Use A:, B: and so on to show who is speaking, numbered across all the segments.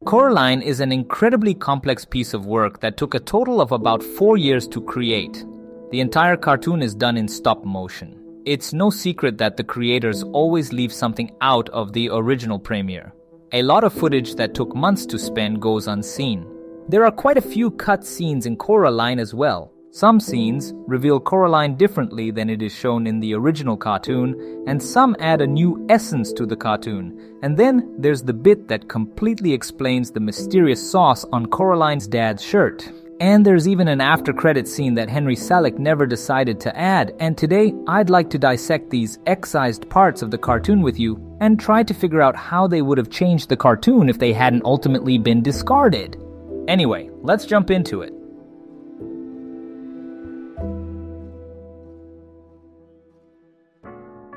A: Coraline is an incredibly complex piece of work that took a total of about 4 years to create. The entire cartoon is done in stop motion. It's no secret that the creators always leave something out of the original premiere. A lot of footage that took months to spend goes unseen. There are quite a few cut scenes in Coraline as well. Some scenes reveal Coraline differently than it is shown in the original cartoon, and some add a new essence to the cartoon. And then there's the bit that completely explains the mysterious sauce on Coraline's dad's shirt. And there's even an after-credit scene that Henry Selick never decided to add, and today I'd like to dissect these excised parts of the cartoon with you and try to figure out how they would have changed the cartoon if they hadn't ultimately been discarded. Anyway, let's jump into it.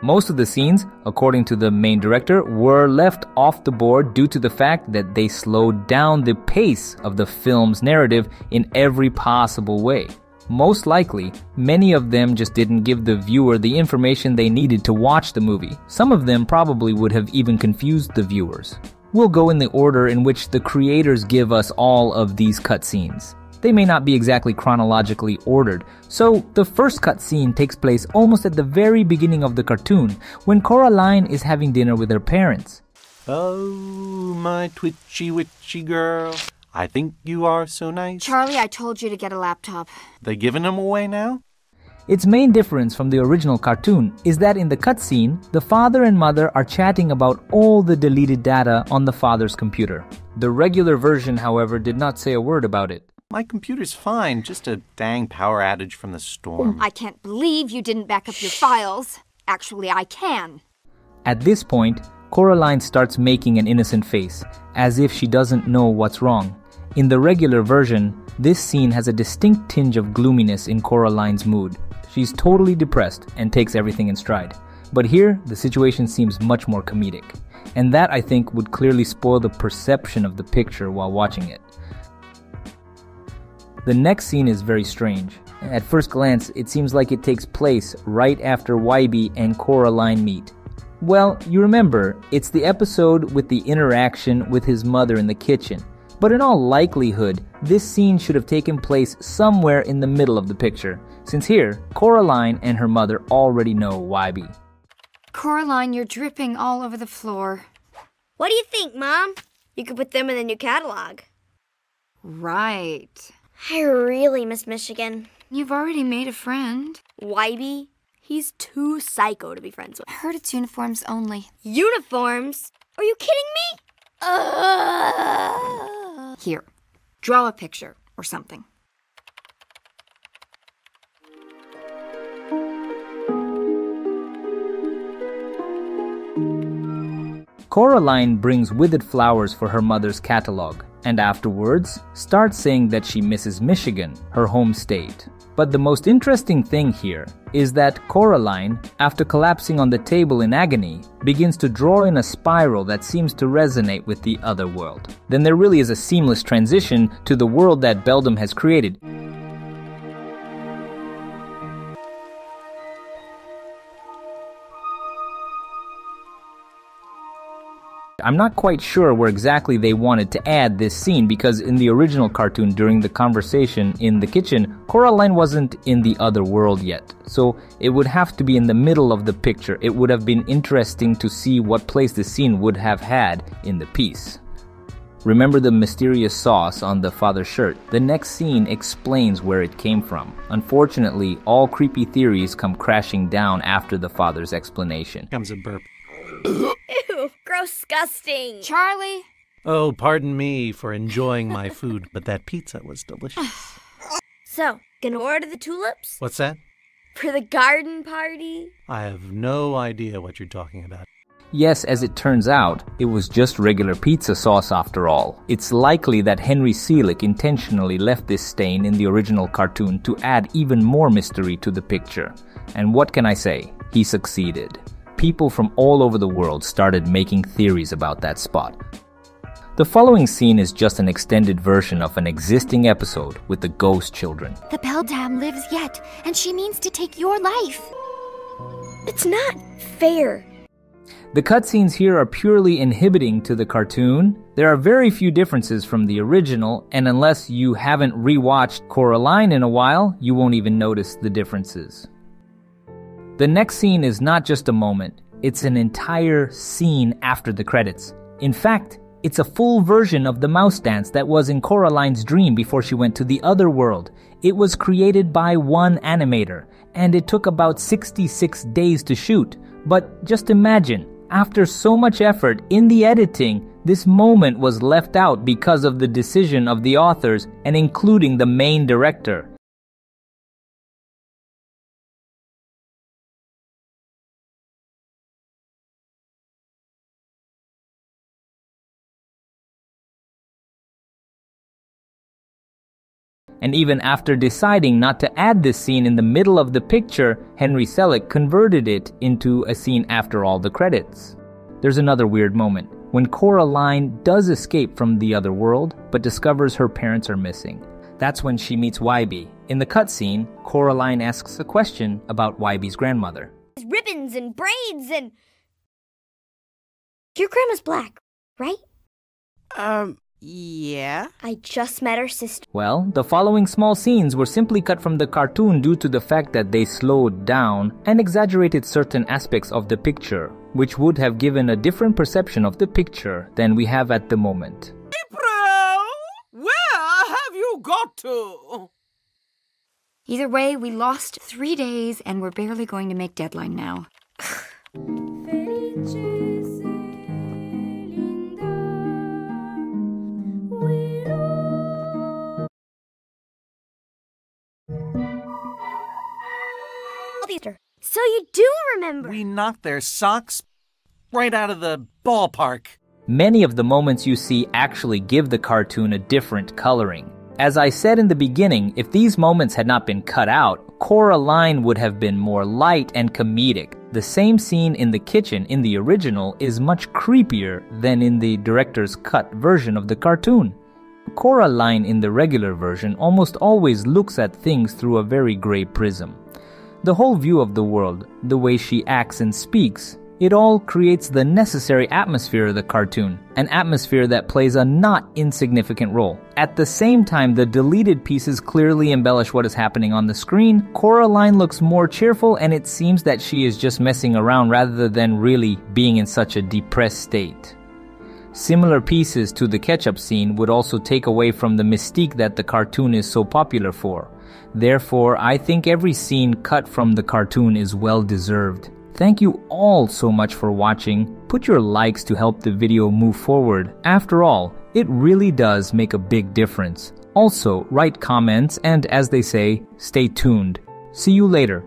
A: Most of the scenes, according to the main director, were left off the board due to the fact that they slowed down the pace of the film's narrative in every possible way. Most likely, many of them just didn't give the viewer the information they needed to watch the movie. Some of them probably would have even confused the viewers. We'll go in the order in which the creators give us all of these cutscenes. They may not be exactly chronologically ordered, so the first cutscene takes place almost at the very beginning of the cartoon, when Coraline is having dinner with her parents.
B: Oh, my twitchy witchy girl, I think you are so nice.
C: Charlie, I told you to get a laptop.
B: They giving them away now?
A: Its main difference from the original cartoon is that in the cutscene, the father and mother are chatting about all the deleted data on the father's computer. The regular version, however, did not say a word about it.
B: My computer's fine, just a dang power outage from the storm.
C: I can't believe you didn't back up your files. Actually, I can.
A: At this point, Coraline starts making an innocent face, as if she doesn't know what's wrong. In the regular version, this scene has a distinct tinge of gloominess in Coraline's mood. She's totally depressed and takes everything in stride. But here, the situation seems much more comedic. And that, I think, would clearly spoil the perception of the picture while watching it. The next scene is very strange. At first glance, it seems like it takes place right after Wybie and Coraline meet. Well, you remember, it's the episode with the interaction with his mother in the kitchen. But in all likelihood, this scene should have taken place somewhere in the middle of the picture, since here, Coraline and her mother already know Wybie.
C: Coraline, you're dripping all over the floor.
D: What do you think, Mom? You could put them in the new catalog.
C: Right.
D: I really miss Michigan.
C: You've already made a friend.
D: Wybie? He's too psycho to be friends with.
C: I heard it's uniforms only.
D: Uniforms? Are you kidding me?
C: Here, draw a picture or something.
A: Coraline brings withered flowers for her mother's catalog, and afterwards starts saying that she misses Michigan, her home state. But the most interesting thing here is that Coraline, after collapsing on the table in agony, begins to draw in a spiral that seems to resonate with the other world. Then there really is a seamless transition to the world that Beldam has created. I'm not quite sure where exactly they wanted to add this scene, because in the original cartoon, during the conversation in the kitchen, Coraline wasn't in the other world yet. So it would have to be in the middle of the picture. It would have been interesting to see what place the scene would have had in the piece. Remember the mysterious sauce on the father's shirt? The next scene explains where it came from. Unfortunately, all creepy theories come crashing down after the father's explanation.
B: Comes a burp.
D: Ew, gross-gusting.
C: Charlie?
B: Oh, pardon me for enjoying my food, but that pizza was delicious.
D: So, gonna order the tulips?
B: What's that?
D: For the garden party?
B: I have no idea what you're talking about.
A: Yes, as it turns out, it was just regular pizza sauce after all. It's likely that Henry Selick intentionally left this stain in the original cartoon to add even more mystery to the picture. And what can I say? He succeeded. People from all over the world started making theories about that spot. The following scene is just an extended version of an existing episode with the ghost children.
E: The Beldam lives yet, and she means to take your life.
D: It's not fair.
A: The cutscenes here are purely inhibiting to the cartoon. There are very few differences from the original, and unless you haven't rewatched Coraline in a while, you won't even notice the differences. The next scene is not just a moment, it's an entire scene after the credits. In fact, it's a full version of the mouse dance that was in Coraline's dream before she went to the other world. It was created by one animator, and it took about 66 days to shoot. But just imagine, after so much effort in the editing, this moment was left out because of the decision of the authors and including the main director. And even after deciding not to add this scene in the middle of the picture, Henry Selick converted it into a scene after all the credits. There's another weird moment. When Coraline does escape from the other world, but discovers her parents are missing. That's when she meets Wybie. In the cutscene, Coraline asks a question about Wybie's grandmother.
D: Ribbons and braids and... Your grandma's black, right?
E: Yeah?
D: I just met her sister.
A: Well, the following small scenes were simply cut from the cartoon due to the fact that they slowed down and exaggerated certain aspects of the picture, which would have given a different perception of the picture than we have at the moment.
E: April! Where have you got to?
F: Either way, we lost 3 days and we're barely going to make deadline now.
D: So you do remember.
B: We knocked their socks right out of the ballpark.
A: Many of the moments you see actually give the cartoon a different coloring. As I said in the beginning, if these moments had not been cut out, Coraline would have been more light and comedic. The same scene in the kitchen in the original is much creepier than in the director's cut version of the cartoon. Coraline in the regular version almost always looks at things through a very gray prism. The whole view of the world, the way she acts and speaks, it all creates the necessary atmosphere of the cartoon, an atmosphere that plays a not insignificant role. At the same time, the deleted pieces clearly embellish what is happening on the screen. Coraline looks more cheerful, and it seems that she is just messing around rather than really being in such a depressed state. Similar pieces to the ketchup scene would also take away from the mystique that the cartoon is so popular for. Therefore, I think every scene cut from the cartoon is well deserved. Thank you all so much for watching. Put your likes to help the video move forward. After all, it really does make a big difference. Also, write comments and, as they say, stay tuned. See you later.